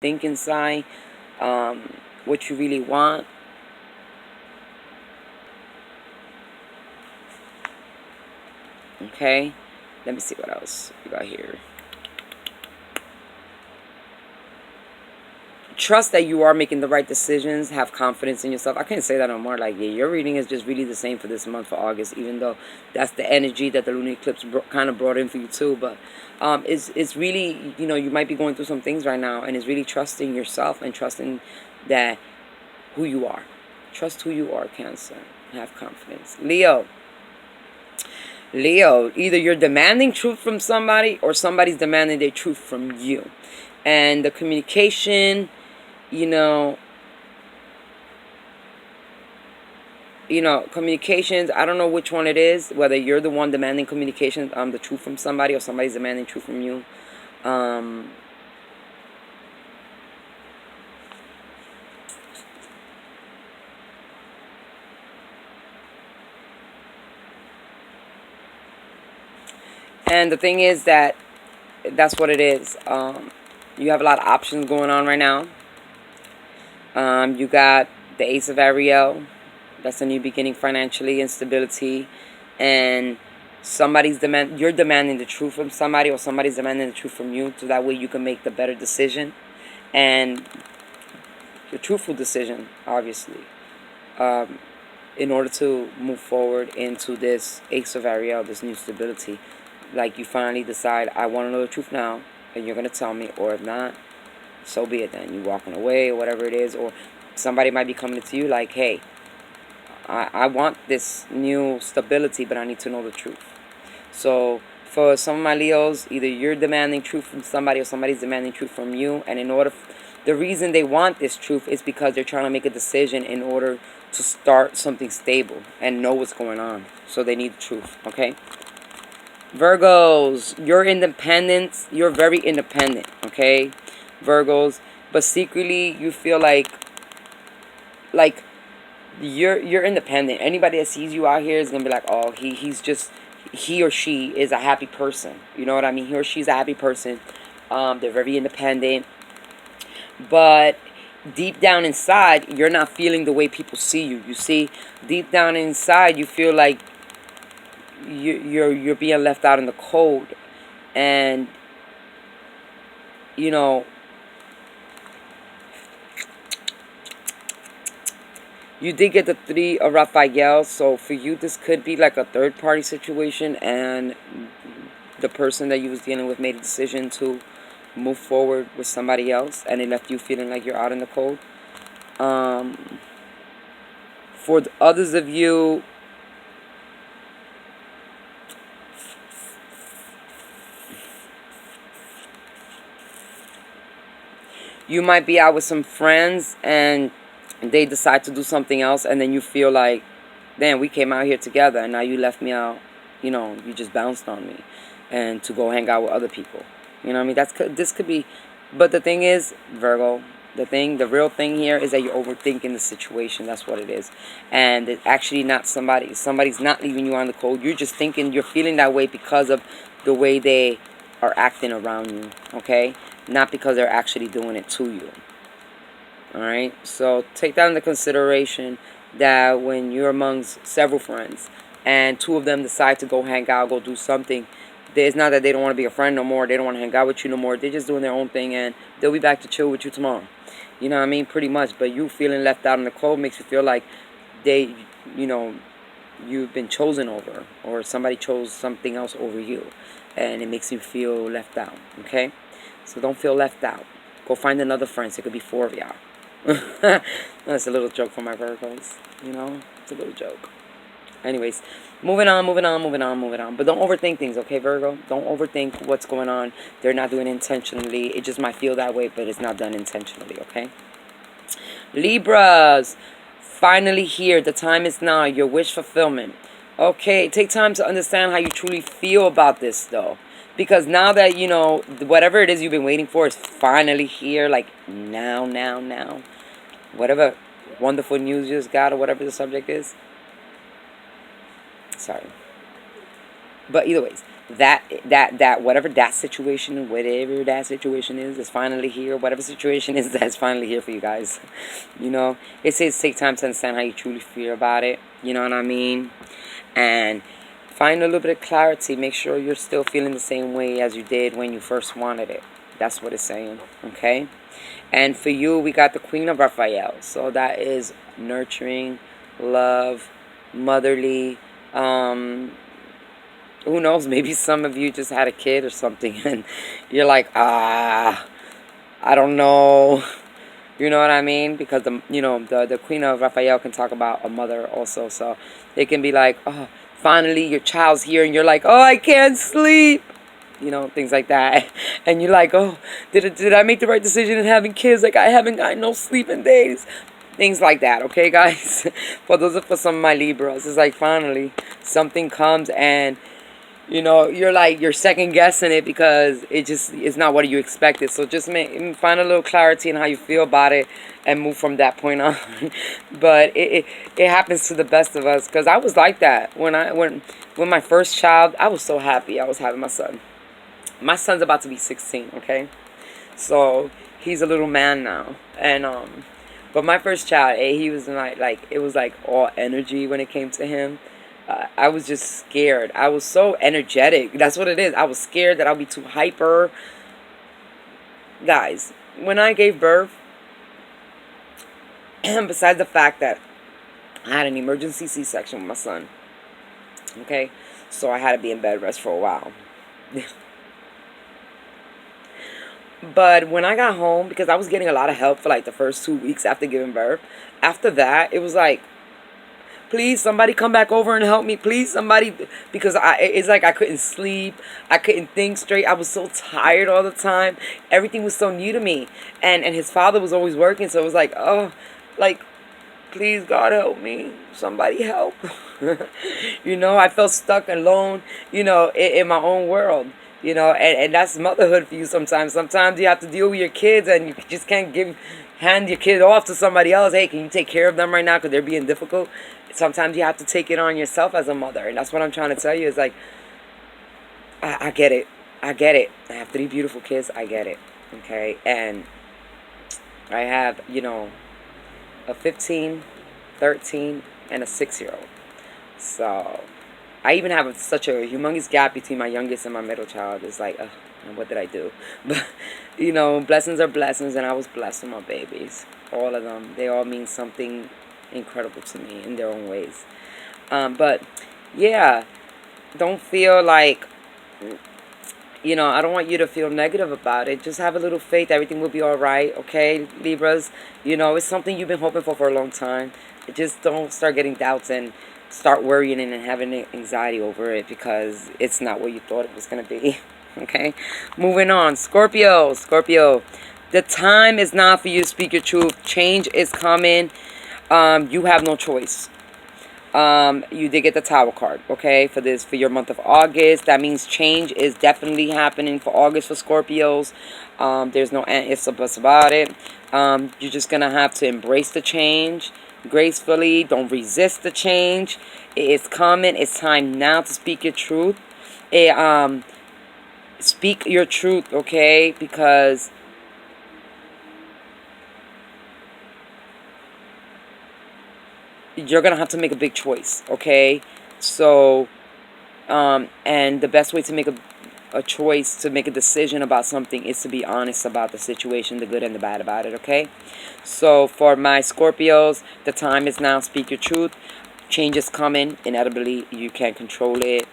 think inside, what you really want. Okay, let me see what else we got here. Trust that you are making the right decisions. Have confidence in yourself. I can't say that no more. Like, yeah, your reading is just really the same for this month, for August, even though that's the energy that the lunar eclipse kind of brought in for you too. But it's really, you know, you might be going through some things right now, and it's really trusting yourself and trusting that who you are. Trust who you are, Cancer. Have confidence. Leo, either you're demanding truth from somebody or somebody's demanding their truth from you. And the communication, you know, communications, I don't know which one it is, whether you're the one demanding communication, the truth from somebody, or somebody's demanding truth from you. And the thing is that that's what it is. You have a lot of options going on right now. You got the Ace of Ariel. That's a new beginning financially, instability, and you're demanding the truth from somebody, or somebody's demanding the truth from you, so that way you can make the better decision and the truthful decision, obviously, in order to move forward into this Ace of Ariel, this new stability. Like, you finally decide, I want to know the truth now, and you're going to tell me, or if not, so be it then. You walking away, or whatever it is, or somebody might be coming to you like, hey, I want this new stability, but I need to know the truth. So for some of my Leos, either you're demanding truth from somebody, or somebody's demanding truth from you. And the reason they want this truth is because they're trying to make a decision in order to start something stable and know what's going on. So they need the truth, okay? Virgos, you're independent. You're very independent, okay? Virgos, but secretly you feel like you're independent. Anybody that sees you out here is gonna be like, oh, he or she is a happy person. You know what I mean? He or she's a happy person. They're very independent, but deep down inside, you're not feeling the way people see you. You see, deep down inside, you feel like you're being left out in the cold, and you know, you did get the 3 of Raphael, so for you this could be like a third party situation, and the person that you was dealing with made a decision to move forward with somebody else, and it left you feeling like you're out in the cold. For the others of you, you might be out with some friends and they decide to do something else, and then you feel like, damn, we came out here together and now you left me out. You know, you just bounced on me and to go hang out with other people. You know what I mean? This could be, but the thing is, Virgo, the real thing here is that you're overthinking the situation. That's what it is. And it's actually not somebody's not leaving you on the cold. You're just thinking, you're feeling that way because of the way they are acting around you, okay? Not because they're actually doing it to you. Alright? So take that into consideration, that when you're amongst several friends and 2 of them decide to go hang out, go do something, it's not that they don't want to be a friend no more, they don't want to hang out with you no more, they're just doing their own thing, and they'll be back to chill with you tomorrow. You know what I mean? Pretty much. But you feeling left out in the cold makes you feel like you've been chosen over, or somebody chose something else over you, and it makes you feel left out, okay? So don't feel left out. Go find another friend. So it could be 4 of y'all. That's a little joke for my Virgos. You know? It's a little joke. Anyways, moving on. But don't overthink things, okay, Virgo? Don't overthink what's going on. They're not doing it intentionally. It just might feel that way, but it's not done intentionally, okay? Libras, finally here. The time is now. Your wish fulfillment. Okay, take time to understand how you truly feel about this, though. Because now that, you know, whatever it is you've been waiting for is finally here. Like, now. Whatever wonderful news you just got, or whatever the subject is. Sorry. But either ways, that whatever that situation, whatever that situation is finally here. Whatever situation is, that's finally here for you guys. You know, it says take time to understand how you truly feel about it. You know what I mean? And find a little bit of clarity. Make sure you're still feeling the same way as you did when you first wanted it. That's what it's saying. Okay? And for you, we got the Queen of Raphael. So that is nurturing, love, motherly. Who knows? Maybe some of you just had a kid or something, and you're like, I don't know. You know what I mean? Because the Queen of Raphael can talk about a mother also. So it can be like, oh, finally your child's here, and you're like, oh, I can't sleep. You know, things like that. And you're like, oh, did I make the right decision in having kids? Like, I haven't got no sleep in days. Things like that, okay, guys? For those are for some of my Libras. It's like, finally, something comes and, you know, you're second guessing it because it's not what you expected. So just find a little clarity in how you feel about it and move from that point on. But it happens to the best of us, because I was like that when my first child. I was so happy I was having my son. My son's about to be 16, okay? So he's a little man now. And but my first child, he was like it was like all energy when it came to him. I was just scared. I was so energetic. That's what it is. I was scared that I'll be too hyper. Guys, when I gave birth, besides the fact that I had an emergency C-section with my son, okay? So I had to be in bed rest for a while. But when I got home, because I was getting a lot of help for like the first 2 weeks after giving birth, after that, it was like, please, somebody come back over and help me. Please, somebody, because it's like I couldn't sleep. I couldn't think straight. I was so tired all the time. Everything was so new to me. And his father was always working, so it was like, oh, like, please, God, help me. Somebody help. You know, I felt stuck alone, you know, in my own world. You know, and that's motherhood for you sometimes. Sometimes you have to deal with your kids, and you just can't hand your kid off to somebody else. Hey, can you take care of them right now because they're being difficult? Sometimes you have to take it on yourself as a mother. And that's what I'm trying to tell you is like, I get it. I get it. I have 3 beautiful kids. I get it. Okay. And I have, you know, a 15, 13, and a 6-year-old. So I even have such a humongous gap between my youngest and my middle child. It's like, what did I do? But, you know, blessings are blessings, and I was blessed with my babies. All of them. They all mean something incredible to me in their own ways. But, yeah, don't feel like, you know, I don't want you to feel negative about it. Just have a little faith. Everything will be all right, okay, Libras? You know, it's something you've been hoping for a long time. Just don't start getting doubts and start worrying and having anxiety over it, because it's not what you thought it was going to be. Okay, moving on. Scorpio, the time is not for you to speak your truth. Change is coming. You have no choice. You did get the Tower card, okay, for your month of August. That means change is definitely happening for August for Scorpios. There's no ifs or buts about it. You're just gonna have to embrace the change gracefully. Don't resist the change. It is coming. It's time now to speak your truth. Speak your truth, okay? Because you're gonna have to make a big choice, okay? So, and the best way to make a choice, to make a decision about something, is to be honest about the situation, the good and the bad about it, okay? So for my Scorpios, the time is now. Speak your truth. Change is coming. Inevitably, you can't control it.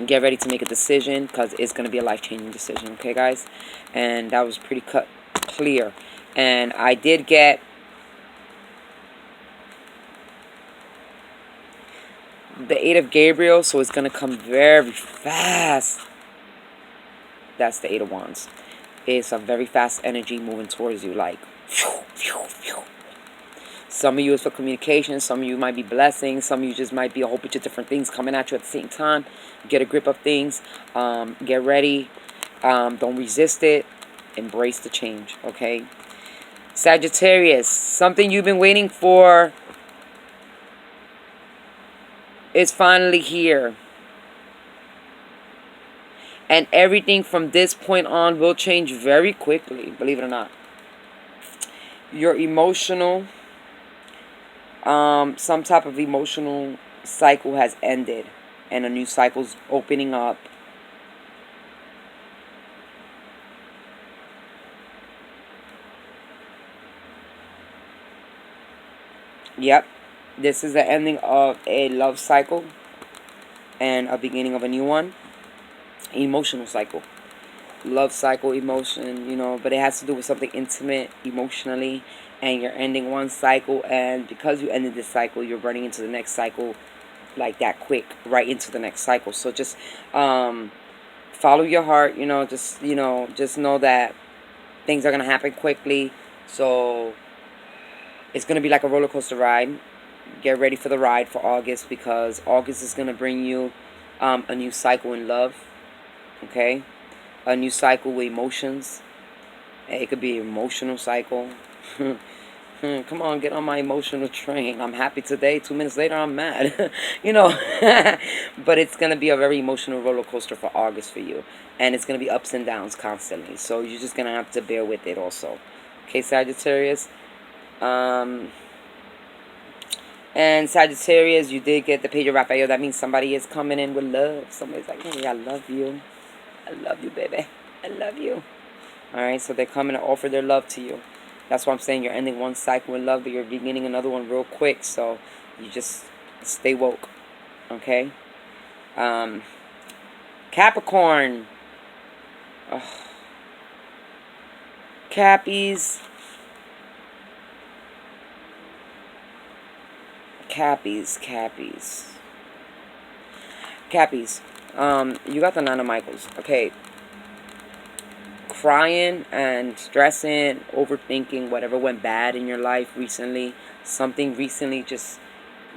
Get ready to make a decision, because it's going to be a life-changing decision, okay, guys? And that was pretty clear. And I did get the 8 of Gabriel, so it's going to come very fast. That's the 8 of Wands. It's a very fast energy moving towards you, like, phew, phew, phew. Some of you is for communication. Some of you might be blessings. Some of you just might be a whole bunch of different things coming at you at the same time. Get a grip of things. Get ready. Don't resist it. Embrace the change, okay? Sagittarius, something you've been waiting for is finally here. And everything from this point on will change very quickly, believe it or not. Your emotional, some type of emotional cycle has ended. And a new cycle's opening up. Yep. This is the ending of a love cycle and a beginning of a new one. Emotional cycle. Love cycle, emotion, you know, but it has to do with something intimate emotionally, and you're ending one cycle, and because you ended this cycle, you're running into the next cycle like that quick, right into the next cycle. So just follow your heart, you know, just know that things are going to happen quickly. So it's going to be like a roller coaster ride. Get ready for the ride for August, because August is going to bring you a new cycle in love, okay? A new cycle with emotions. It could be an emotional cycle. Come on, get on my emotional train. I'm happy today. 2 minutes later, I'm mad. You know. But it's going to be a very emotional roller coaster for August for you. And it's going to be ups and downs constantly. So you're just going to have to bear with it also. Okay, Sagittarius. And Sagittarius, you did get the Page of Raphael. That means somebody is coming in with love. Somebody's like, hey, I love you. I love you, baby. I love you. Alright, so they're coming to offer their love to you. That's why I'm saying you're ending one cycle with love, but you're beginning another one real quick. So you just stay woke. Okay? Capricorn. Ugh. Cappies. Cappies. You got the Nine of Michaels. Okay. Crying and stressing, overthinking whatever went bad in your life recently. Something recently just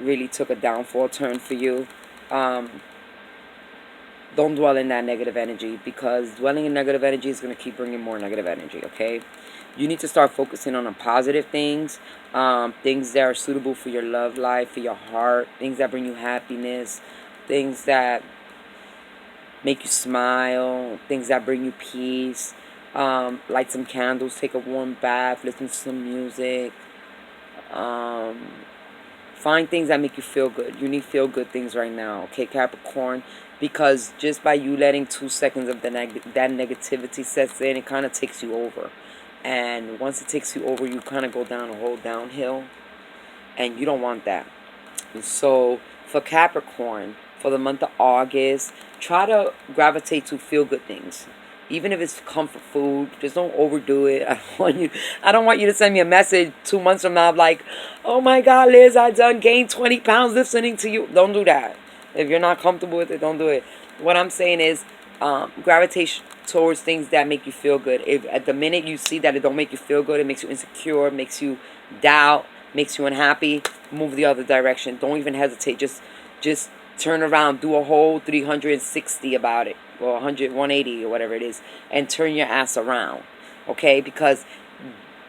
really took a downfall turn for you. Don't dwell in that negative energy, because dwelling in negative energy is going to keep bringing more negative energy, okay? You need to start focusing on the positive things, things that are suitable for your love life, for your heart, things that bring you happiness, things that make you smile, things that bring you peace. Light some candles, take a warm bath, listen to some music. Find things that make you feel good. You need feel good things right now, okay, Capricorn? Because just by you letting 2 seconds of that negativity sets in, it kind of takes you over. And once it takes you over, you kind of go down a whole downhill. And you don't want that. And so for Capricorn, for the month of August, try to gravitate to feel good things. Even if it's comfort food, just don't overdo it. I don't want you to send me a message 2 months from now like, oh my God, Liz, I done gained 20 pounds listening to you. Don't do that. If you're not comfortable with it, don't do it. What I'm saying is gravitate towards things that make you feel good. If at the minute you see that it don't make you feel good, it makes you insecure, makes you doubt, makes you unhappy, move the other direction. Don't even hesitate. Just turn around, do a whole 360 about it, or 100, 180, or whatever it is, and turn your ass around, okay? Because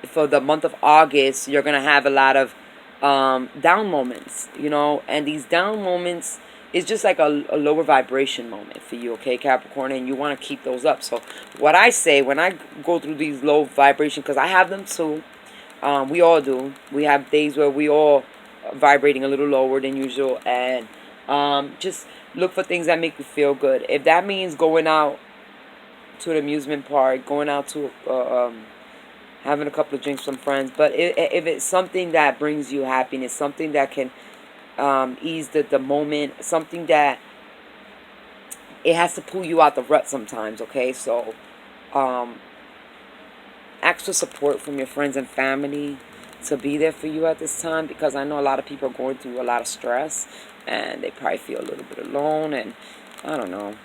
for the month of August, you're gonna have a lot of down moments, you know, and these down moments is just like a lower vibration moment for you, okay, Capricorn, and you want to keep those up. So what I say when I go through these low vibration, because I have them too, we all do. We have days where we all vibrating a little lower than usual, and just look for things that make you feel good. If that means going out to an amusement park, going out to having a couple of drinks with some friends, but if it's something that brings you happiness, something that can ease the moment, something that it has to pull you out the rut sometimes, okay? So ask for support from your friends and family to be there for you at this time, because I know a lot of people are going through a lot of stress and they probably feel a little bit alone, and I don't know.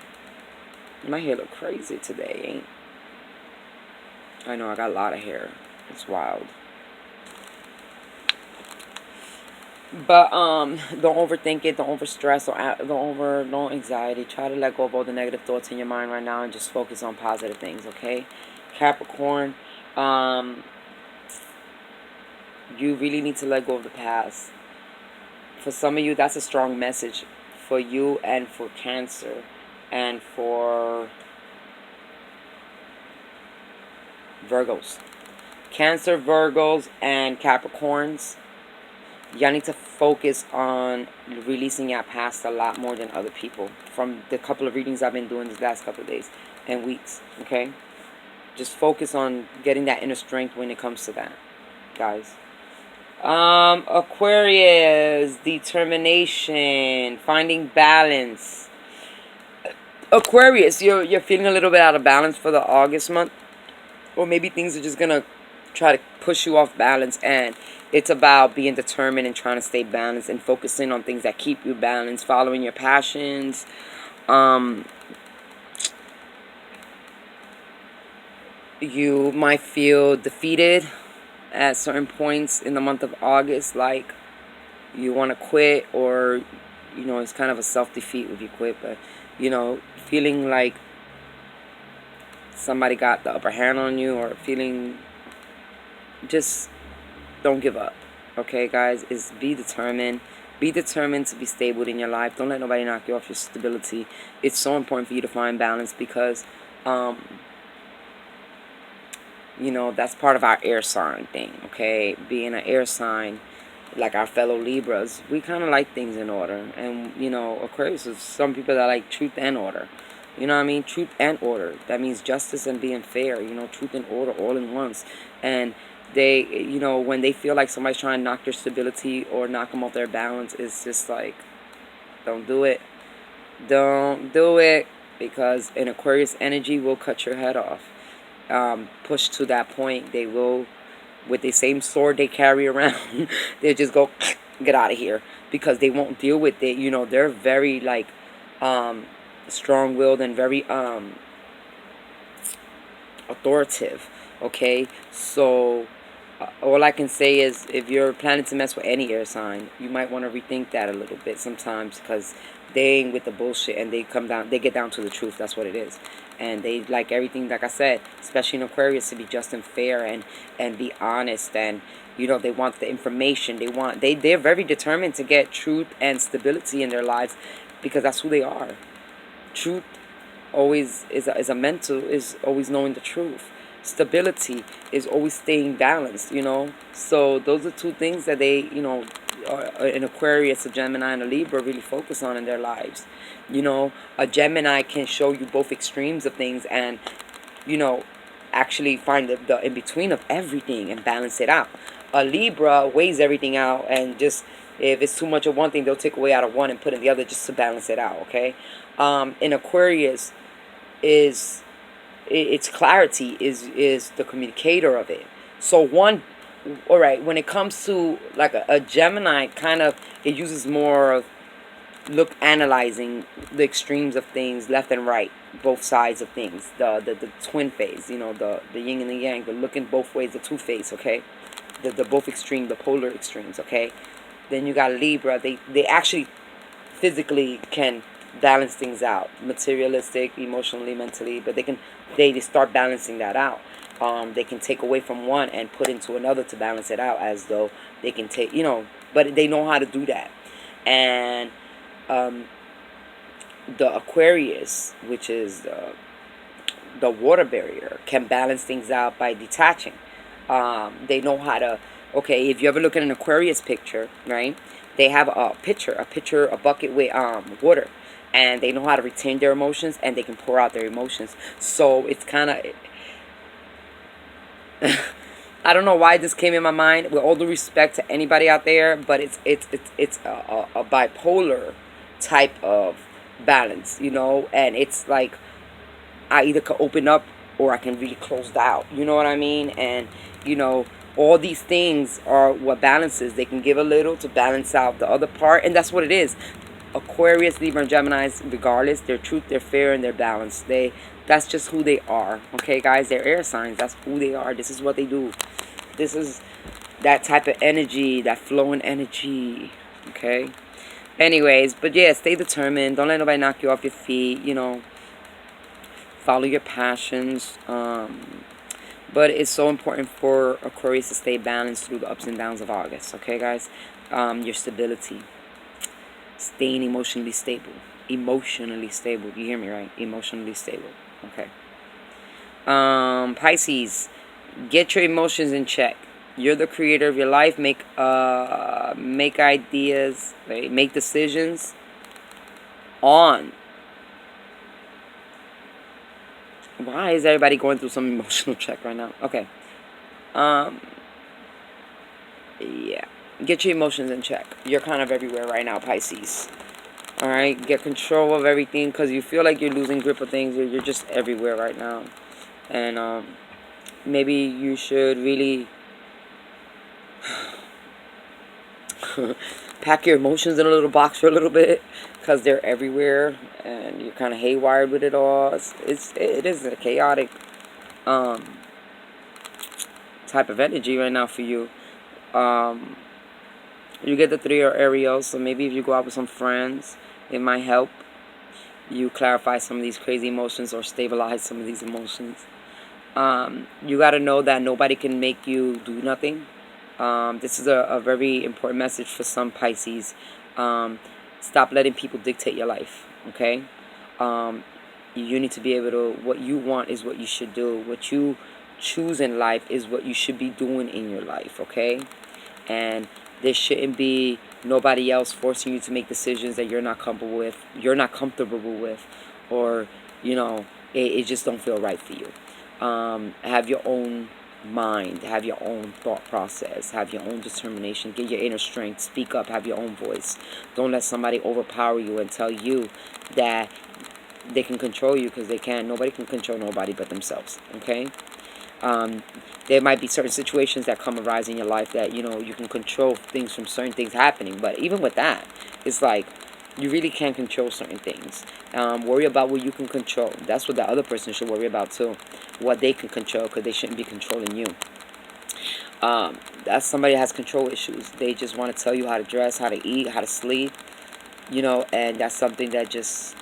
My hair look crazy today, ain't? I know I got a lot of hair. It's wild. But don't overthink it, don't overstress, no anxiety. Try to let go of all the negative thoughts in your mind right now and just focus on positive things, okay? Capricorn, you really need to let go of the past. For some of you, that's a strong message for you, and for Cancer, and for Virgos. Cancer, Virgos, and Capricorns. Y'all need to focus on releasing your past a lot more than other people. From the couple of readings I've been doing these last couple of days and weeks, okay? Just focus on getting that inner strength when it comes to that, guys. Aquarius, determination, finding balance. Aquarius, you're feeling a little bit out of balance for the August month. Or maybe things are just going to try to push you off balance, and it's about being determined and trying to stay balanced and focusing on things that keep you balanced, following your passions. You might feel defeated at certain points in the month of August, like you want to quit, or it's kind of a self-defeat if you quit, but feeling like somebody got the upper hand on you, or feeling, just don't give up. Okay, guys, is be determined. Be determined to be stable in your life. Don't let nobody knock you off your stability. It's so important for you to find balance, because that's part of our air sign thing. Okay, being an air sign, like our fellow Libras, we kind of like things in order. And Aquarius is some people that like truth and order. You know what I mean? Truth and order. That means justice and being fair. Truth and order all in once. And they, when they feel like somebody's trying to knock their stability or knock them off their balance, it's just like, don't do it. Don't do it, because an Aquarius energy will cut your head off. Push to that point, they will, with the same sword they carry around, they'll just go, get out of here, because they won't deal with it. They're very, like, strong-willed and very authoritative. Okay, so all I can say is, if you're planning to mess with any air sign, you might want to rethink that a little bit sometimes, because they ain't with the bullshit, and they get down to the truth. That's what it is. And they like everything, like I said, especially in Aquarius, to be just and fair and be honest, and they want the information. They're very determined to get truth and stability in their lives, because that's who they are. Truth always is a mental, is always knowing the truth. Stability is always staying balanced, So those are two things that they, an Aquarius, a Gemini, and a Libra really focus on in their lives. A Gemini can show you both extremes of things, and, actually find the in-between of everything and balance it out. A Libra weighs everything out, and just, if it's too much of one thing, they'll take away out of one and put in the other just to balance it out, okay? In Aquarius, its clarity is the communicator of it. So all right, when it comes to like a Gemini, kind of, it uses more of analyzing the extremes of things, left and right, both sides of things, the twin phase, the yin and the yang, the looking both ways, the two phase, okay, the both extreme, the polar extremes, okay. Then you got Libra. They actually physically can balance things out, materialistic, emotionally, mentally, but they start balancing that out. They can take away from one and put into another to balance it out, as though they can take, but they know how to do that. And the Aquarius, which is the water barrier, can balance things out by detaching. They know how to, okay, if you ever look at an Aquarius picture, right, they have a pitcher, a bucket with water, and they know how to retain their emotions, and they can pour out their emotions. So it's kind of, I don't know why this came in my mind, with all due respect to anybody out there, but it's a bipolar type of balance, and it's like, I either can open up or I can really close out, you know what I mean? And all these things are what balances. They can give a little to balance out the other part, and that's what it is. Aquarius, Libra, and Geminis, regardless, they're truth, they're fair, and they're balanced. That's just who they are. Okay, guys, they're air signs. That's who they are. This is what they do. This is that type of energy, that flowing energy. Okay. Anyways, but yeah, stay determined. Don't let nobody knock you off your feet. Follow your passions. But it's so important for Aquarius to stay balanced through the ups and downs of August. Okay, guys? Your stability. Staying emotionally stable. Emotionally stable. You hear me, right? Emotionally stable. Okay. Pisces. Get your emotions in check. You're the creator of your life. Make ideas, right? Make decisions on. Why is everybody going through some emotional check right now? Okay. Yeah. Get your emotions in check. You're kind of everywhere right now, Pisces. All right. Get control of everything because you feel like you're losing grip of things. You're just everywhere right now, and maybe you should really pack your emotions in a little box for a little bit because they're everywhere and you're kind of haywired with it all. It is a chaotic type of energy right now for you. You get the 3 or Ariel, so maybe if you go out with some friends, it might help you clarify some of these crazy emotions or stabilize some of these emotions. You got to know that nobody can make you do nothing. This is a very important message for some Pisces. Stop letting people dictate your life, okay? You need to be able to, what you want is what you should do. What you choose in life is what you should be doing in your life, okay? And there shouldn't be nobody else forcing you to make decisions that you're not comfortable with, or, it just don't feel right for you. Have your own mind, have your own thought process, have your own determination, get your inner strength, speak up, have your own voice. Don't let somebody overpower you and tell you that they can control you, because they can't. Nobody can control nobody but themselves, okay? There might be certain situations that arise in your life that, you can control things from certain things happening. But even with that, it's like you really can't control certain things. Worry about what you can control. That's what the other person should worry about too. What they can control, because they shouldn't be controlling you. That's somebody that has control issues. They just want to tell you how to dress, how to eat, how to sleep. And that's something that just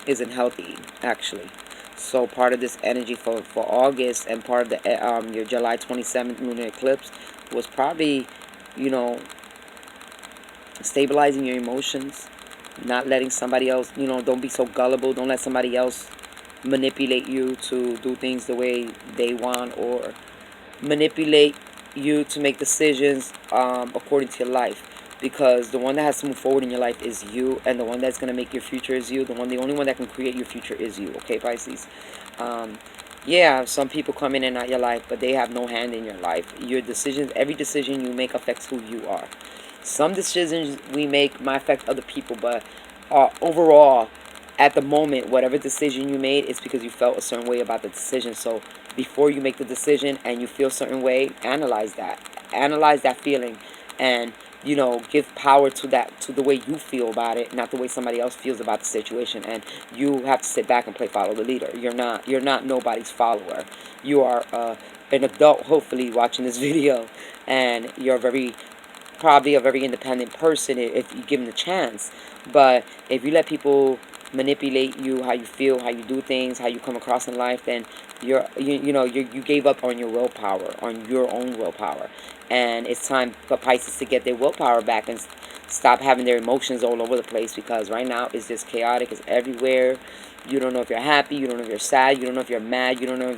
isn't healthy, actually. So part of this energy for August, and part of the your July 27th lunar eclipse was probably, stabilizing your emotions, not letting somebody else, don't be so gullible. Don't let somebody else manipulate you to do things the way they want, or manipulate you to make decisions according to your life. Because the one that has to move forward in your life is you, and the one that's going to make your future is you. The only one that can create your future is you, okay, Pisces? Yeah, some people come in and out your life, but they have no hand in your life. Your decisions, every decision you make affects who you are. Some decisions we make might affect other people, but overall, at the moment, whatever decision you made, it's because you felt a certain way about the decision. So before you make the decision and you feel a certain way, analyze that feeling, and give power to the way you feel about it, not the way somebody else feels about the situation. And you have to sit back and play follow the leader. You're not nobody's follower. You are an adult, hopefully, watching this video, and you're probably a very independent person if you give them the chance. But if you let people manipulate you, how you feel, how you do things, how you come across in life, then you gave up on your willpower, on your own willpower. And it's time for Pisces to get their willpower back and stop having their emotions all over the place, because right now it's just chaotic. It's everywhere. You don't know if you're happy, you don't know if you're sad, you don't know if you're mad, you don't know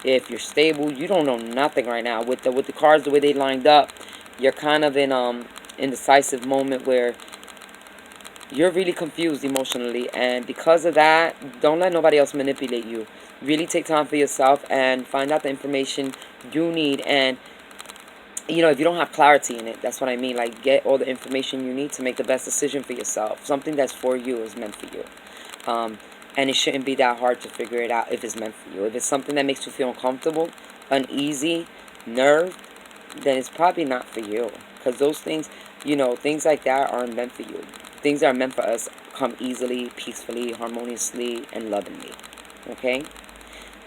if you're stable. You don't know nothing right now. With the cards the way they lined up, you're kind of in indecisive moment where you're really confused emotionally. And because of that, don't let nobody else manipulate you. Really take time for yourself and find out the information you need. And if you don't have clarity in it, that's what I mean. Like, get all the information you need to make the best decision for yourself. Something that's for you is meant for you. And it shouldn't be that hard to figure it out if it's meant for you. If it's something that makes you feel uncomfortable, uneasy, nerved, then it's probably not for you. Because those things, things like that aren't meant for you. Things that are meant for us come easily, peacefully, harmoniously, and lovingly. Okay?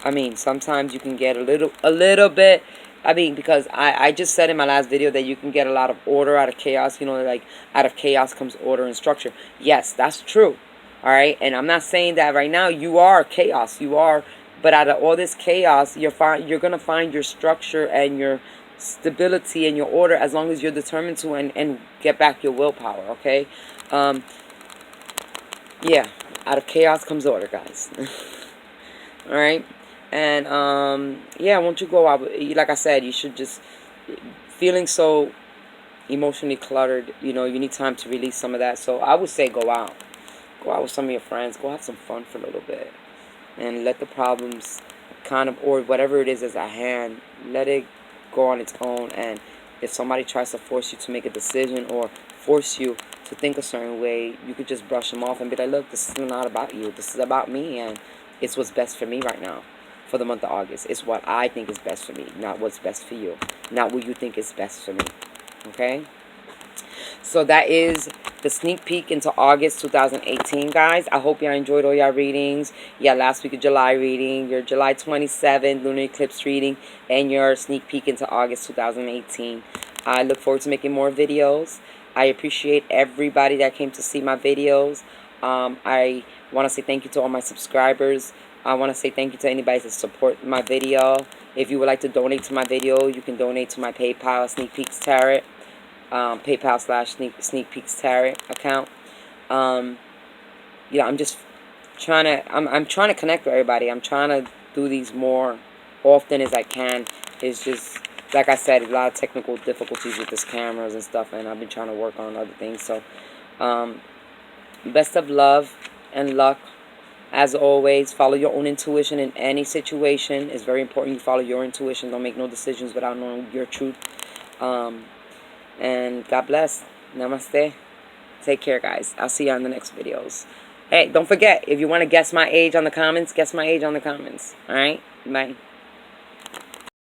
I mean, sometimes you can get a little bit. I mean, because I just said in my last video that you can get a lot of order out of chaos. Like, out of chaos comes order and structure. Yes, that's true. All right? And I'm not saying that right now you are chaos. You are. But out of all this chaos, you're going to find your structure and your stability and your order, as long as you're determined to and get back your willpower, okay? Yeah, out of chaos comes order, guys. All right? And yeah, won't you go out? Like I said, you should just feeling so emotionally cluttered. You know, you need time to release some of that. So I would say go out. Go out with some of your friends. Go have some fun for a little bit. And let the problems kind of, or whatever it is as at hand, let it go on its own. And if somebody tries to force you to make a decision or force you to think a certain way, you could just brush them off and be like, look, this is not about you. This is about me, and it's what's best for me right now for the month of August. It's what I think is best for me, not what's best for you. Not what you think is best for me. Okay? So that is the sneak peek into August 2018, guys. I hope y'all enjoyed all y'all readings. Yeah, last week of July reading, your July 27th lunar eclipse reading, and your sneak peek into August 2018. I look forward to making more videos. I appreciate everybody that came to see my videos. I want to say thank you to all my subscribers. I want to say thank you to anybody that support my video. If you would like to donate to my video, you can donate to my PayPal, Sneak Peeks Tarot. PayPal/Sneak Peeks Tarot account. You know, I'm just trying to, I'm trying to connect with everybody. I'm trying to do these more often as I can. It's just, like I said, a lot of technical difficulties with this cameras and stuff, and I've been trying to work on other things. So, best of love and luck. As always, follow your own intuition in any situation. It's very important you follow your intuition. Don't make no decisions without knowing your truth. And God bless. Namaste. Take care, guys. I'll see you on the next videos. Hey, don't forget, if you want to guess my age on the comments, guess my age on the comments. Alright? Bye.